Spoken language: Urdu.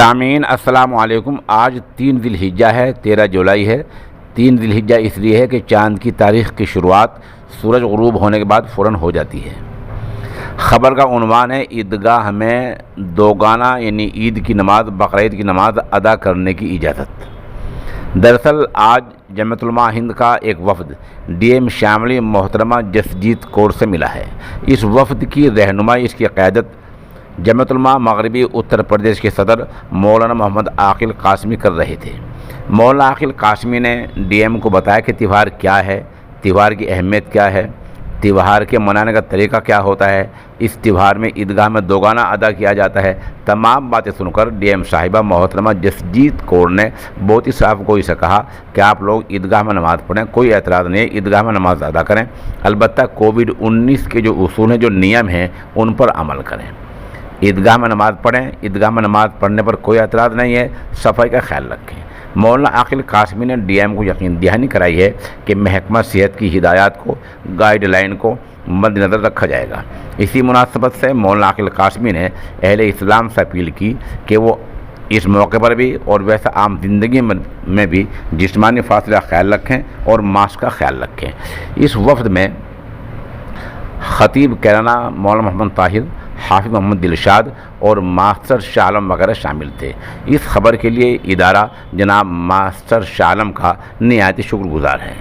سامعین السلام علیکم۔ آج 3 ذی الحجہ ہے، 13 جولائی ہے۔ 3 ذی الحجہ اس لیے ہے کہ چاند کی تاریخ کی شروعات سورج غروب ہونے کے بعد فوراً ہو جاتی ہے۔ خبر کا عنوان ہے عیدگاہ میں دوگانہ یعنی عید کی نماز بقرعید کی نماز ادا کرنے کی اجازت۔ دراصل آج جمعیت علماء ہند کا ایک وفد ڈی ایم شاملی محترمہ جسجیت کور سے ملا ہے۔ اس وفد کی رہنمائی، اس کی قیادت جمعیت علماء مغربی اتر پردیش کے صدر مولانا محمد عاقل قاسمی کر رہے تھے۔ مولانا عاقل قاسمی نے ڈی ایم کو بتایا کہ تہوار کیا ہے، تہوار کی اہمیت کیا ہے، تہوار کے منانے کا طریقہ کیا ہوتا ہے، اس تہوار میں عیدگاہ میں دوگانہ ادا کیا جاتا ہے۔ تمام باتیں سن کر ڈی ایم صاحبہ محترمہ جسجیت کور نے بہت ہی صاف گوئی سے کہا کہ آپ لوگ عیدگاہ میں نماز پڑھیں، کوئی اعتراض نہیں ہے، عیدگاہ میں نماز ادا کریں، البتہ کووڈ-19 کے جو اصول ہیں، جو نیم ہیں، ان پر عمل کریں۔ عیدگاہ میں نماز پڑھیں، عیدگاہ میں نماز پڑھنے پر کوئی اعتراض نہیں ہے، صفائی کا خیال رکھیں۔ مولانا عاقل قاسمی نے ڈی ایم کو یقین دہانی کرائی ہے کہ محکمہ صحت کی ہدایات کو، گائیڈ لائن کو مد نظر رکھا جائے گا۔ اسی مناسبت سے مولانا عاقل قاسمی نے اہل اسلام سے اپیل کی کہ وہ اس موقع پر بھی اور ویسے عام زندگی میں بھی جسمانی فاصلہ کا خیال رکھیں اور ماسک کا خیال رکھیں۔ اس وفد میں خطیب کیرانہ مولانا محمد طاہر، حافظ محمد دلشاد اور ماسٹر شاہ عالم وغیرہ شامل تھے۔ اس خبر کے لیے ادارہ جناب ماسٹر شاہ عالم کا نہایت شکر گزار ہے۔